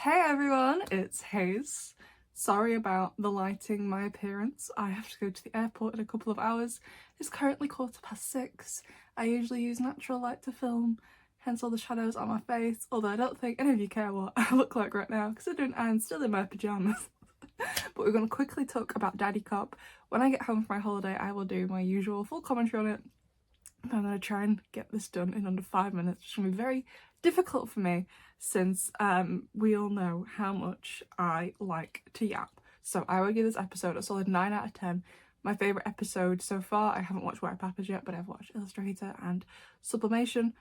Hey everyone, it's Hayes. Sorry about the lighting, my appearance. I have to go to the airport in a couple of hours. It's currently 6:15. I usually use natural light to film, hence all the shadows on my face, although I don't think any of you care what I look like right now, considering I'm still in my pyjamas. But we're going to quickly talk about Daddycop. When I get home from my holiday, I will do my usual full commentary on it. I'm going to try and get this done in under 5 minutes, which will be very difficult for me since we all know how much I like to yap. So I would give this episode a solid 9 out of 10. My favourite episode so far, I haven't watched White Papas yet, but I've watched Illustrator and Sublimation.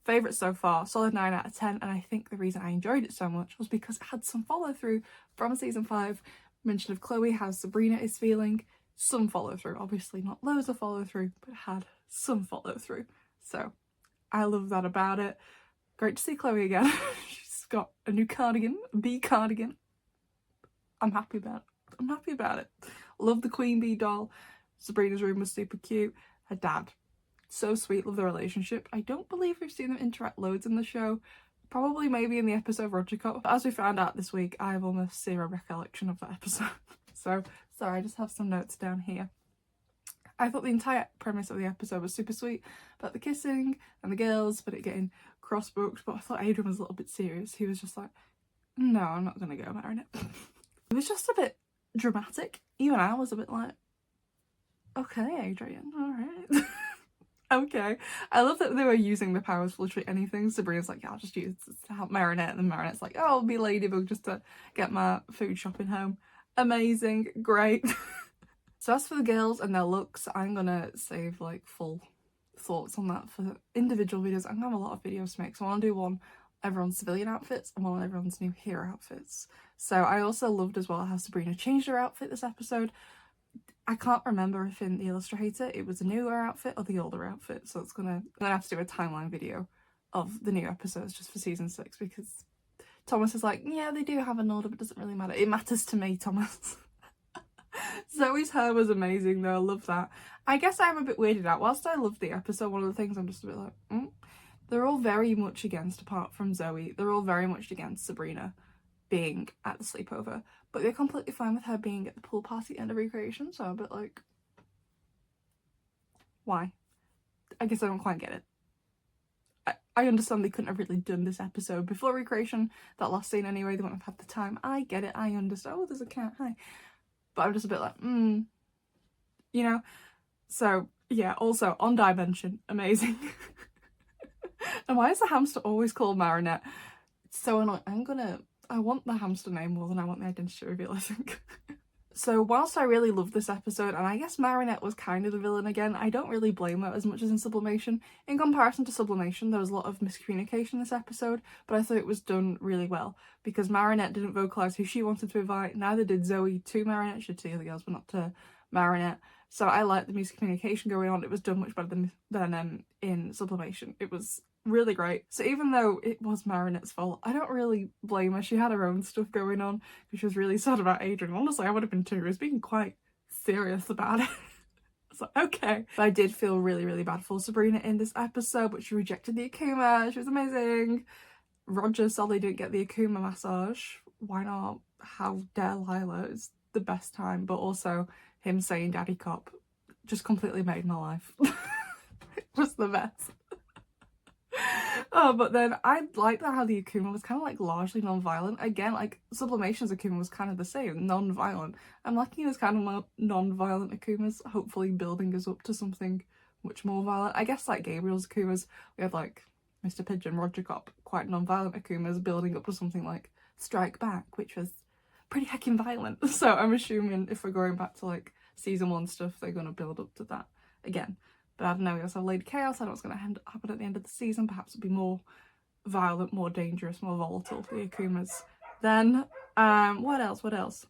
Favourite so far, solid 9 out of 10, and I think the reason I enjoyed it so much was because it had some follow through from season 5. Mention of Chloe, how Sabrina is feeling, some follow through, obviously not loads of follow through, but had some follow through. So I love that about it. Great to see Chloe again. She's got a new cardigan, a bee cardigan. I'm happy about it. Love the Queen Bee doll. Sabrina's room was super cute. Her dad, so sweet. Love the relationship. I don't believe we've seen them interact loads in the show. Probably maybe in the episode Roger. As we found out this week, I have almost zero recollection of that episode. So sorry, I just have some notes down here. I thought the entire premise of the episode was super sweet about the kissing and the girls, but it getting cross-booked. But I thought Adrian was a little bit serious. He was just like, no, I'm not going to go marrying it. It was just a bit dramatic. Even I was a bit like, okay, Adrian, all right. Okay. I love that they were using the powers for literally anything. Sabrina's like, yeah, I'll just use this to help Marinette. And then Marinette's like, oh, I'll be Ladybug just to get my food shopping home. Amazing. Great. So as for the girls and their looks, I'm gonna save like full thoughts on that for individual videos. I'm gonna have a lot of videos to make, so I want to do one everyone's civilian outfits and one on everyone's new hero outfits. So I also loved as well how Sabrina changed her outfit this episode. I can't remember if in the Illustrator it was a newer outfit or the older outfit, so I'm gonna have to do a timeline video of the new episodes just for season 6, because Thomas is like, yeah, they do have an order, but it doesn't really matter. It matters to me, Thomas. Zoe's hair was amazing though, I love that. I guess I'm a bit weirded out. Whilst I love the episode, one of the things I'm just a bit like, they're all very much against, apart from Zoe, they're all very much against Sabrina being at the sleepover, but they're completely fine with her being at the pool party and a recreation, so I'm a bit like, why? I guess I don't quite get it. I understand they couldn't have really done this episode before recreation, that last scene anyway, they wouldn't have had the time. I get it, I understand. Oh, there's a cat, hi. But I'm just a bit like, you know? So, yeah, also, on Dimension, amazing. And why is the hamster always called Marinette? It's so annoying. I want the hamster name more than I want the identity reveal, I think. So whilst I really love this episode, and I guess Marinette was kind of the villain again, I don't really blame her as much as in Sublimation. In comparison to Sublimation, there was a lot of miscommunication in this episode, but I thought it was done really well, because Marinette didn't vocalise who she wanted to invite, neither did Zoe to Marinette, she did to the other girls, but not to Marinette. So I liked the miscommunication going on. It was done much better than in Sublimation. It was really great. So even though it was Marinette's fault, I don't really blame her. She had her own stuff going on because she was really sad about Adrian. Honestly, I would have been too. I was being quite serious about it. I was like, okay. But I did feel really, really bad for Sabrina in this episode, but she rejected the Akuma. She was amazing. Roger sadly didn't get the Akuma massage. Why not? How dare Lila? It's the best time. But also him saying Daddycop just completely made my life. It was the best. Oh, but then I liked how the Akuma was kind of like largely non-violent. Again, like Sublimation's Akuma was kind of the same, non-violent. I'm liking this kind of more non-violent Akumas, hopefully building us up to something much more violent. I guess like Gabriel's Akumas, we had like Mr. Pigeon, Roger Cop, quite non-violent Akumas, building up to something like Strike Back, which was pretty heckin' violent. So I'm assuming if we're going back to like season 1 stuff, they're going to build up to that again. But I don't know, we also have Lady Chaos. I don't know what's going to happen at the end of the season. Perhaps it'll be more violent, more dangerous, more volatile, the Akumas. Then, what else?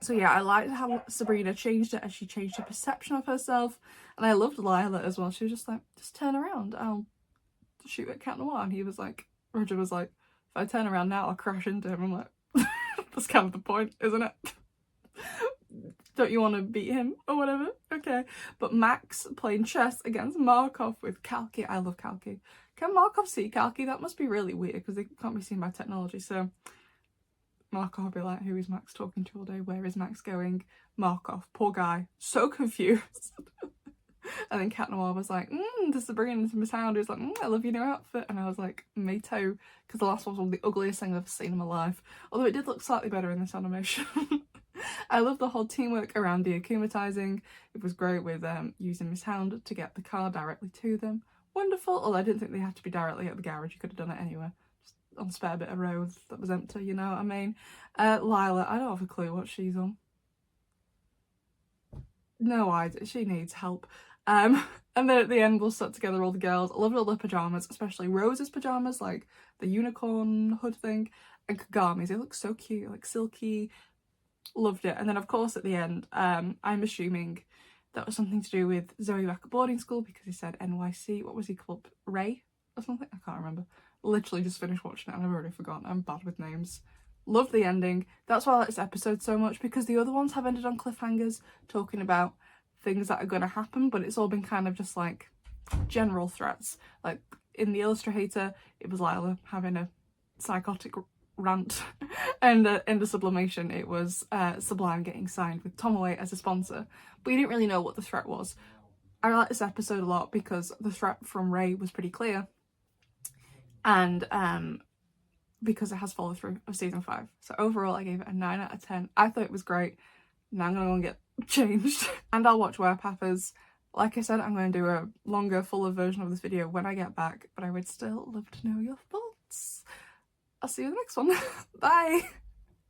So yeah, I liked how Sabrina changed it as she changed her perception of herself. And I loved Lila as well. She was just like, just turn around, I'll shoot at Cat Noir. And he was like, Roger was like, if I turn around now, I'll crash into him. I'm like, that's kind of the point, isn't it? Don't you want to beat him or whatever? Okay. But Max playing chess against Markov with Kalki. I love Kalki. Can Markov see Kalki? That must be really weird because they can't be seen by technology. So Markov will be like, who is Max talking to all day? Where is Max going? Markov, poor guy, so confused. And then Cat Noir was like, to Sabrina and to Miss Hound, who's like, I love your new outfit. And I was like, me too, because the last one was one of the ugliest things I've ever seen in my life. Although it did look slightly better in this animation. I love the whole teamwork around the akumatizing. It was great with using Miss Hound to get the car directly to them. Wonderful, although I didn't think they had to be directly at the garage. You could have done it anywhere. Just on a spare bit of road that was empty, you know what I mean? Lila, I don't have a clue what she's on. No idea, she needs help. And then at the end we'll set together all the girls. I loved all the pyjamas, especially Rose's pyjamas, like the unicorn hood thing, and Kagami's. They look so cute, like silky. Loved it. And then of course at the end, I'm assuming that was something to do with Zoe back at boarding school, because he said NYC, what was he called? Ray or something? I can't remember. Literally just finished watching it and I've already forgotten. I'm bad with names. Love the ending. That's why I like this episode so much, because the other ones have ended on cliffhangers, talking about things that are going to happen, but it's all been kind of just like general threats. Like in the Illustrator, it was Lila having a psychotic rant, and in the Sublimation it was Sublime getting signed with Tomaway as a sponsor, but you didn't really know what the threat was. I like this episode a lot because the threat from Ray was pretty clear, and because it has follow through of season 5. So overall I gave it a 9 out of 10. I thought it was great. Now I'm gonna go and get changed and I'll watch Werepathers. Like I said, I'm going to do a longer, fuller version of this video when I get back, but I would still love to know your thoughts. I'll see you in the next one. Bye!